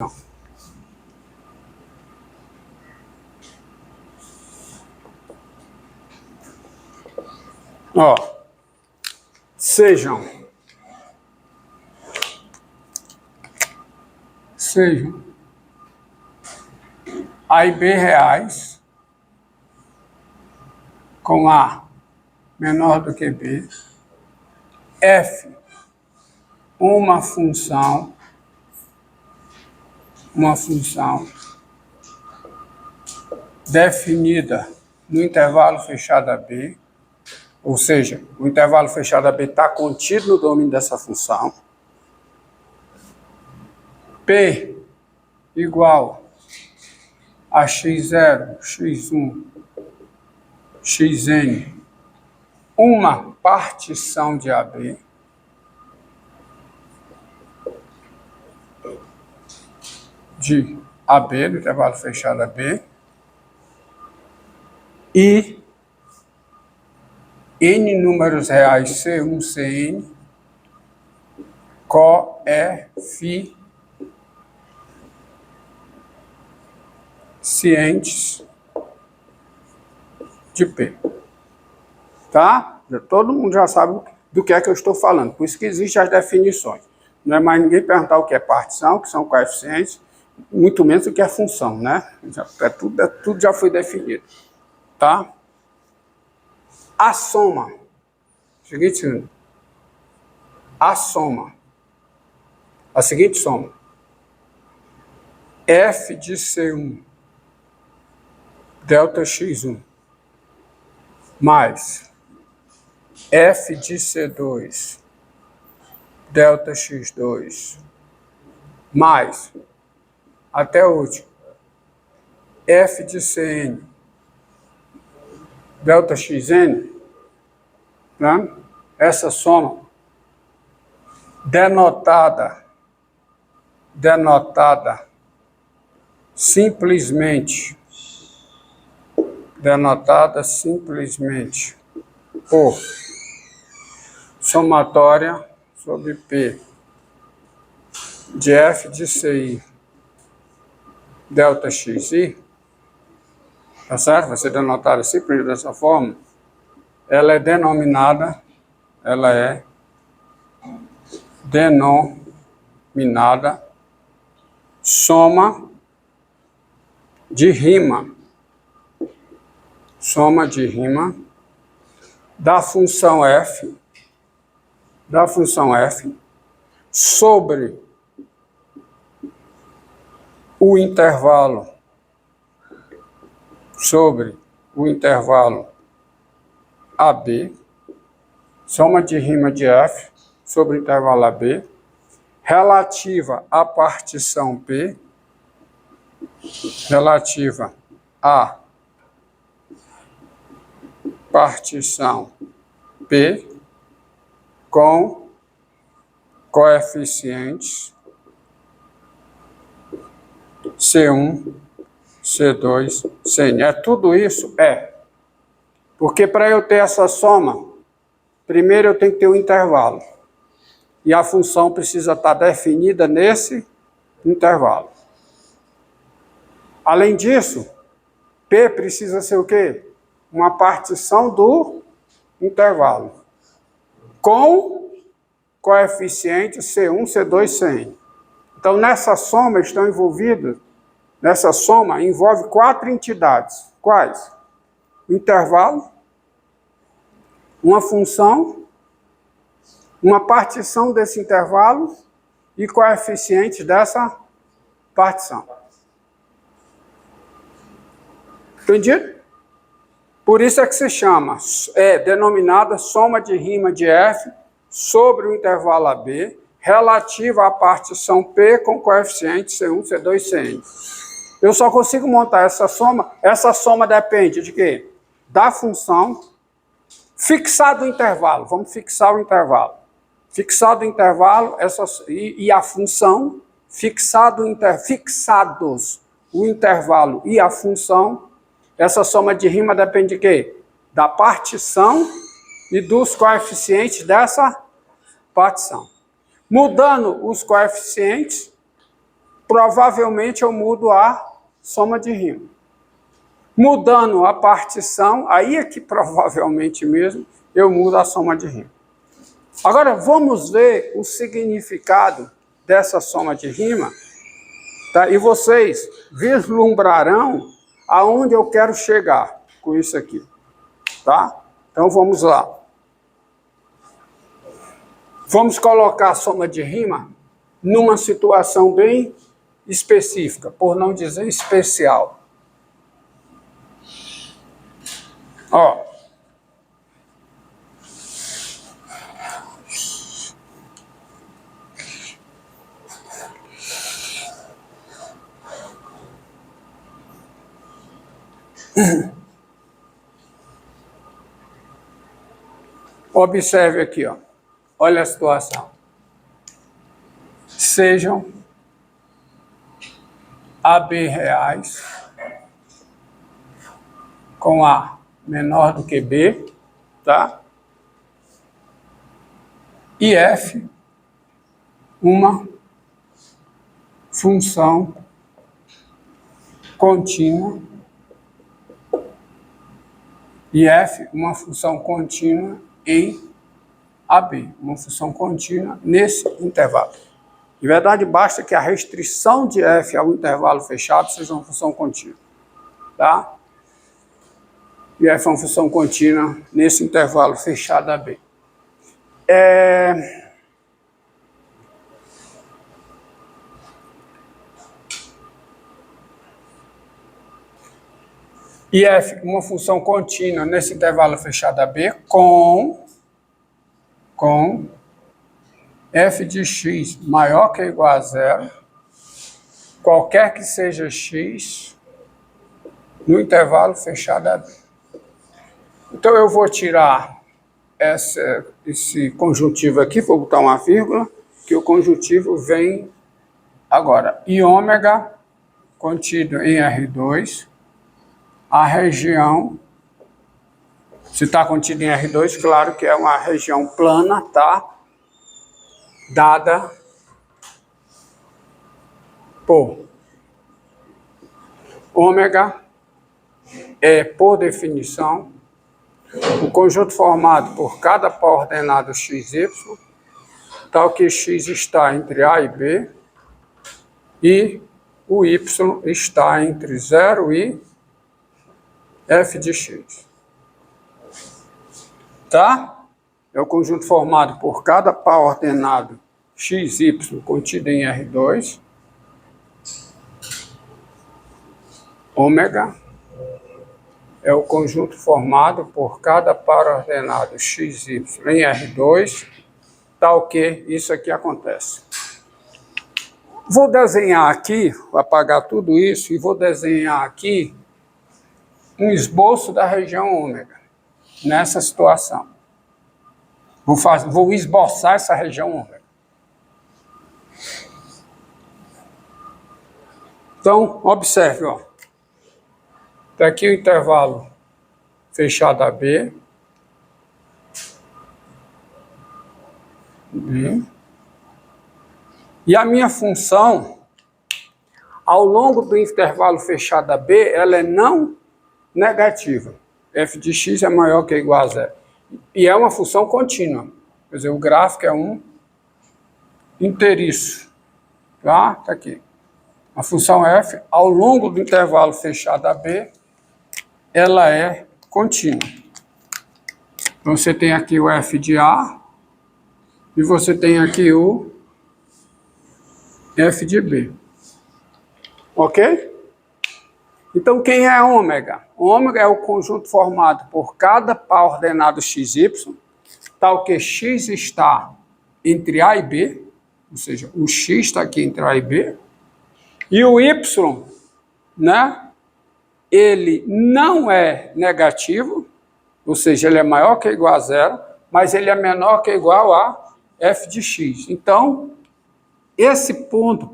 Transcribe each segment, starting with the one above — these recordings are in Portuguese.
Ó, sejam A e B reais com A menor do que B, F uma função definida no intervalo fechado AB, ou seja, o intervalo fechado AB está contido no domínio dessa função. P igual a x0, x1, xn, uma partição de AB, de AB, do intervalo fechado AB, e N números reais C1, Cn, coeficientes de P. Tá? Todo mundo já sabe do que é que eu estou falando. Por isso que existem as definições. Não é mais ninguém perguntar o que é partição, que são coeficientes, muito menos o que é função, né? Tudo já foi definido. Tá? A soma. Seguinte, a seguinte soma. F de C1 delta x1 mais F de C2 delta x2 mais, até o último, F de Cn delta xn, né? Essa soma denotada simplesmente por somatória sobre P de F de Ci delta xi, tá certo? Vai ser denotada simplesmente dessa forma. Ela é denominada soma de rima da função f sobre o intervalo AB, soma de rima de f sobre o intervalo AB, relativa à partição P, com coeficientes C1, C2, Cn. Tudo isso porque para eu ter essa soma, primeiro eu tenho que ter um intervalo. E a função precisa estar definida nesse intervalo. Além disso, P precisa ser o quê? Uma partição do intervalo, com coeficientes C1, C2, Cn. Então, nessa soma envolve 4 entidades. Quais? O intervalo, uma função, uma partição desse intervalo e coeficientes dessa partição. Entendido? Por isso é que se chama, denominada soma de rima de F sobre o intervalo AB, relativa à partição P com coeficiente C1, C2, Cn. Eu só consigo montar essa soma depende de quê? Da função, fixado o intervalo, vamos fixar o intervalo. Fixado o intervalo, e a função, fixados o intervalo e a função, essa soma de rima depende de quê? Da partição e dos coeficientes dessa partição. Mudando os coeficientes, provavelmente eu mudo a soma de rima. Mudando a partição, aí é que provavelmente mesmo eu mudo a soma de rima. Agora vamos ver o significado dessa soma de rima, tá? E vocês vislumbrarão aonde eu quero chegar com isso aqui, tá? Então vamos lá. Vamos colocar a soma de rima numa situação bem específica, por não dizer especial. Ó. Observe aqui, ó. Olha a situação. Sejam AB reais com A menor do que B, tá? E F, uma função contínua. E F, uma função contínua em AB, uma função contínua nesse intervalo. De verdade, basta que a restrição de F ao intervalo fechado seja uma função contínua, tá? E F é uma função contínua nesse intervalo fechado AB. E F, uma função contínua nesse intervalo fechado AB com f de x maior que ou igual a zero, qualquer que seja x no intervalo fechado AB. Então eu vou tirar esse conjuntivo aqui, vou botar uma vírgula, que o conjuntivo vem agora. E ômega contido em R2, a região, se está contido em R2, claro que é uma região plana, tá? Dada por ômega, por definição, o conjunto formado por cada par ordenado XY, tal que x está entre A e B, e o y está entre 0 e f de x. Tá? É o conjunto formado por cada par ordenado XY contido em R2, ômega é o conjunto formado por cada par ordenado XY em R2, tal que isso aqui acontece. Vou desenhar aqui, vou apagar tudo isso, e vou desenhar aqui um esboço da região ômega, nessa situação. Vou esboçar essa região ômega. Então, observe, ó. Tá aqui o intervalo fechado AB. E a minha função, ao longo do intervalo fechado AB, ela é não negativa. F de x é maior que ou igual a zero. E é uma função contínua. Quer dizer, o gráfico é um inteiriço. Tá? Tá aqui. A função f, ao longo do intervalo fechado AB, ela é contínua. Então, você tem aqui o f de A e você tem aqui o f de B. Ok? Então, quem é ômega? Ômega é o conjunto formado por cada par ordenado XY, tal que x está entre A e B, ou seja, o x está aqui entre A e B, e o y, né, ele não é negativo, ou seja, ele é maior que ou igual a zero, mas ele é menor que ou igual a f de x. Então, esse ponto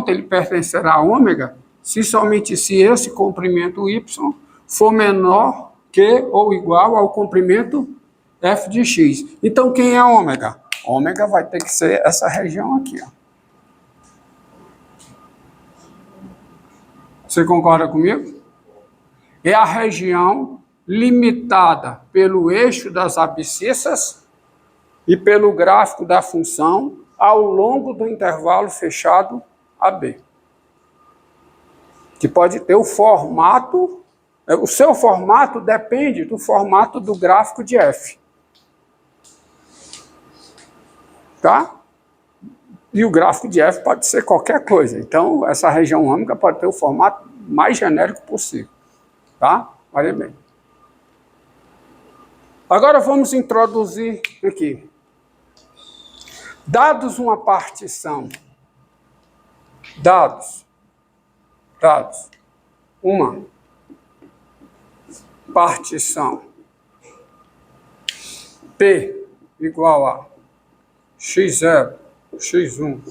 ele pertencerá a ômega, se somente se esse comprimento y for menor que ou igual ao comprimento f de x. Então, quem é ômega? Ômega vai ter que ser essa região aqui, ó. Você concorda comigo? É a região limitada pelo eixo das abscissas e pelo gráfico da função ao longo do intervalo fechado AB. Que pode ter o formato, o seu formato depende do formato do gráfico de F. Tá? E o gráfico de F pode ser qualquer coisa. Então, essa região ômica pode ter o formato mais genérico possível. Tá? Olha bem. Agora vamos introduzir aqui. Dados uma partição, dados, uma partição P igual a x0, x1,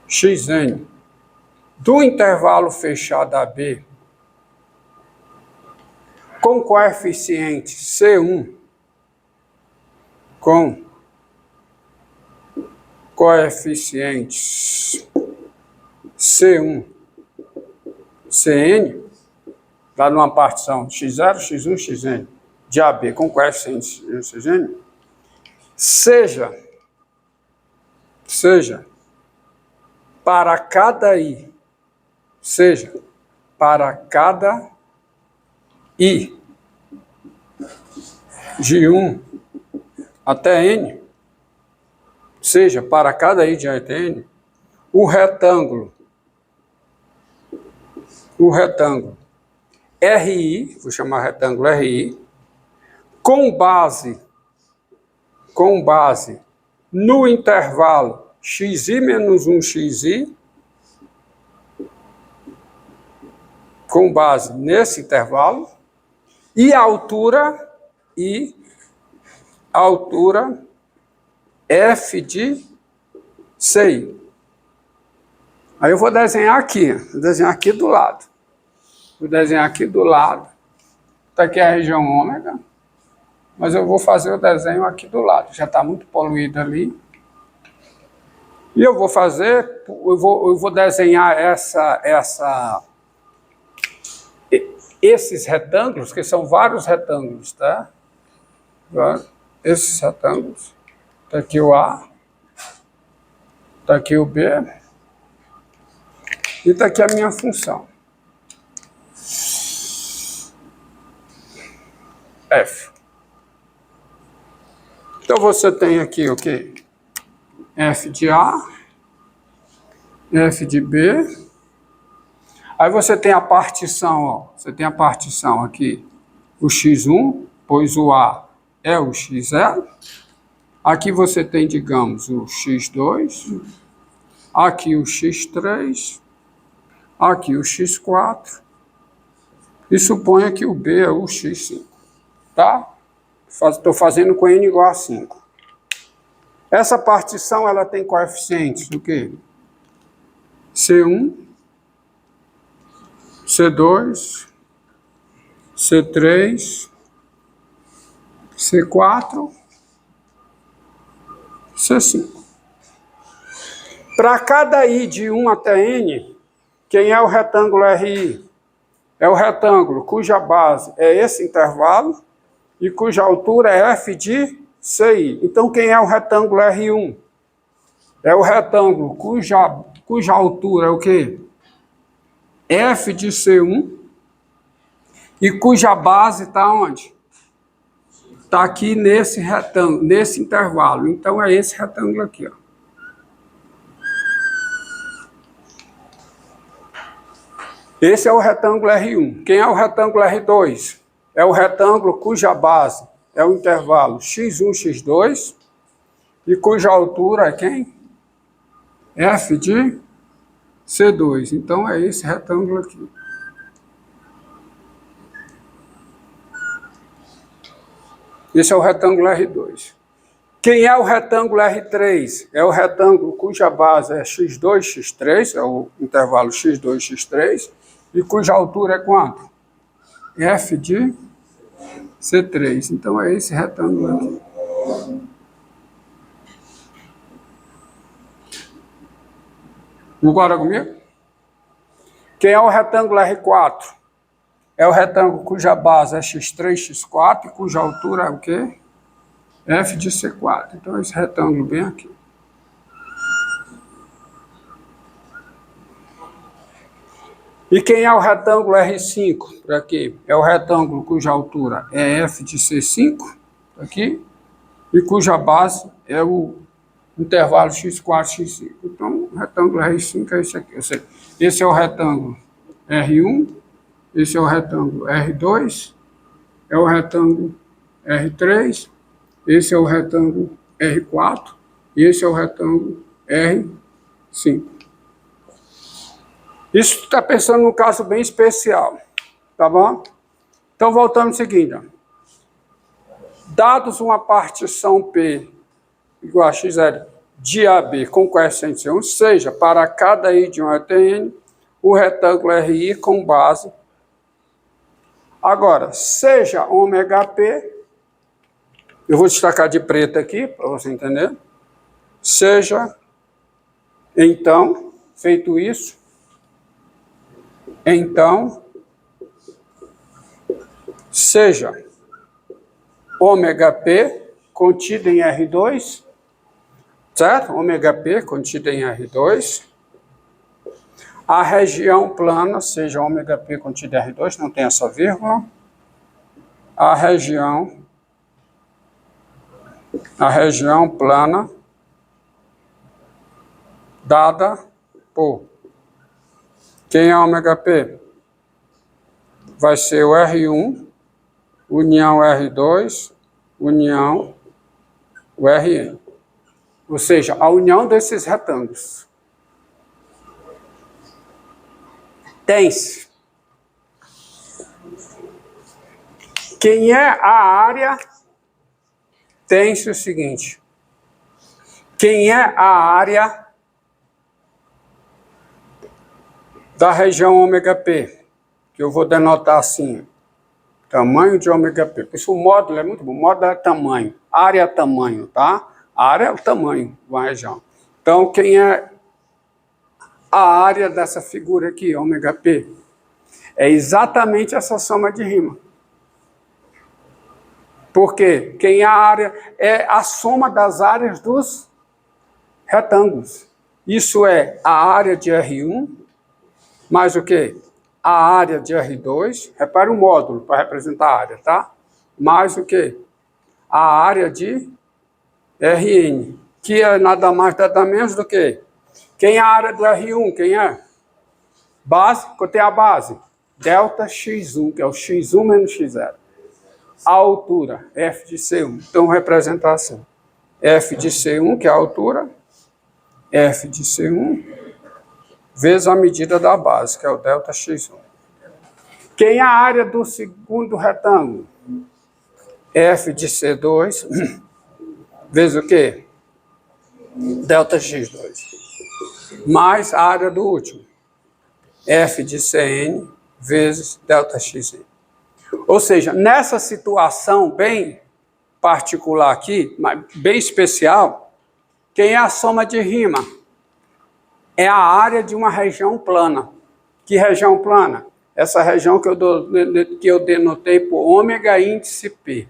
xn do intervalo fechado AB com coeficiente C1 com coeficientes C1, Cn, dá numa partição x0, x1, xn de AB com coeficientes Cn, seja para cada I, I de 1 até N, seja para cada I de A até N, o retângulo RI, vou chamar retângulo RI, com base no intervalo xi menos 1xi, com base nesse intervalo, e a altura F de CI. Aí eu vou desenhar aqui do lado. Vou desenhar aqui do lado. Está aqui a região ômega, mas eu vou fazer o desenho aqui do lado. Já está muito poluído ali. E eu vou fazer, eu vou desenhar esses retângulos, que são vários retângulos, tá? Esses retângulos. Está aqui o A, está aqui o B, e está aqui a minha função. F. Então você tem aqui o quê? F de A, F de B. Aí você tem a partição, ó. Você tem a partição aqui, o x1, pois o A é o x0. Aqui você tem, digamos, o x2, aqui o x3, aqui o x4, e suponha que o B é o x5, tá? Estou fazendo com n igual a 5. Essa partição, ela tem coeficientes do quê? C1, C2, C3, C4, C5. Para cada I de 1 até N, quem é o retângulo RI? É o retângulo cuja base é esse intervalo e cuja altura é F de CI. Então, quem é o retângulo R1? É o retângulo cuja altura é o quê? F de C1 e cuja base está onde? Está aqui nesse retângulo, nesse intervalo. Então, é esse retângulo aqui, ó. Esse é o retângulo R1. Quem é o retângulo R2? É o retângulo cuja base é o intervalo x1, x2 e cuja altura é quem? F de C2. Então, é esse retângulo aqui. Esse é o retângulo R2. Quem é o retângulo R3? É o retângulo cuja base é x2, x3, é o intervalo x2, x3, e cuja altura é quanto? F de C3. Então, é esse retângulo aqui. Concorda comigo? Quem é o retângulo R4? É o retângulo cuja base é x3, x4 e cuja altura é o quê? F de C4. Então, esse retângulo bem aqui. E quem é o retângulo R5? Por aqui. É o retângulo cuja altura é F de C5, aqui, e cuja base é o intervalo x4, x5. Então, o retângulo R5 é esse aqui. Ou seja, esse é o retângulo R1, esse é o retângulo R2, é o retângulo R3, esse é o retângulo R4, e esse é o retângulo R5. Isso está pensando num caso bem especial, tá bom? Então, voltando ao seguinte, ó. Dados uma partição P igual a XL de AB com coeficiente C1, seja, para cada I de um ETN, o retângulo RI com base. Agora, seja ômega P, eu vou destacar de preto aqui, para você entender. Seja, então, feito isso, então, seja ômega P contido em R2, certo? Ômega P contido em R2. A região plana, seja ômega P contido em R2, não tem essa vírgula. A região plana dada por quem é ômega P? Vai ser o R1, união R2, união o Rn. Ou seja, a união desses retângulos. Tem-se. Quem é a área? Tem-se o seguinte. Quem é a área da região ômega P? Que eu vou denotar assim. Tamanho de ômega P. Por isso o módulo é muito bom. O módulo é tamanho. Área é tamanho, tá? A área é o tamanho de uma região. Então, quem é a área dessa figura aqui, ômega P? É exatamente essa soma de rima. Por quê? Quem é a área é a soma das áreas dos retângulos. Isso é a área de R1, mais o quê? A área de R2, repare o módulo para representar a área, tá? Mais o quê? A área de Rn, que é nada mais, nada menos do que... Quem é a área do R1? Quem é? Base, quanto é a base? Delta x1, que é o x1 menos x0. A altura, F de C1. Então, representação. F de C1, que é a altura, F de C1, vezes a medida da base, que é o delta x1. Quem é a área do segundo retângulo? F de C2, vezes o quê? Delta x2. Mais a área do último. F de Cn, vezes delta xn. Ou seja, nessa situação bem particular aqui, bem especial, quem é a soma de rima? É a área de uma região plana. Que região plana? Essa região que eu denotei por ômega índice P.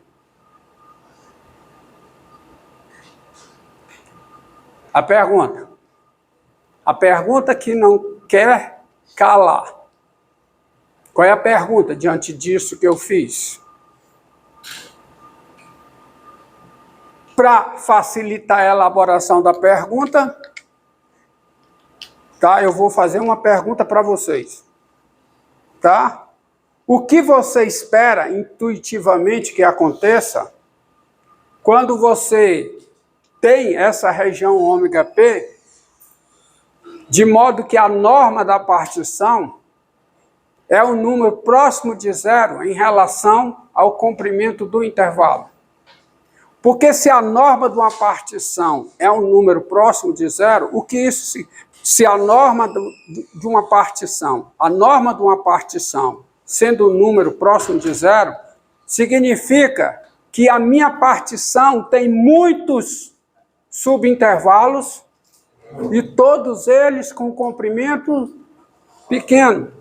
A pergunta que não quer calar. Qual é a pergunta diante disso que eu fiz? Para facilitar a elaboração da pergunta, tá? Eu vou fazer uma pergunta para vocês. Tá? O que você espera intuitivamente que aconteça quando você tem essa região ômega P, de modo que a norma da partição é um número próximo de zero em relação ao comprimento do intervalo? Porque se a norma de uma partição é um número próximo de zero, o que isso se a norma de uma partição, sendo um número próximo de zero, significa que a minha partição tem muitos subintervalos e todos eles com comprimento pequeno.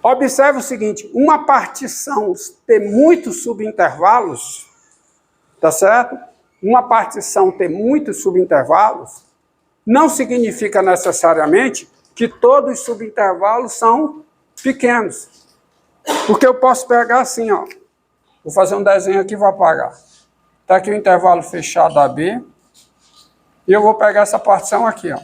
Observe o seguinte, uma partição ter muitos subintervalos, tá certo? Uma partição ter muitos subintervalos não significa necessariamente que todos os subintervalos são pequenos. Porque eu posso pegar assim, ó. Vou fazer um desenho aqui e vou apagar. Está aqui o intervalo fechado AB. E eu vou pegar essa partição aqui, ó.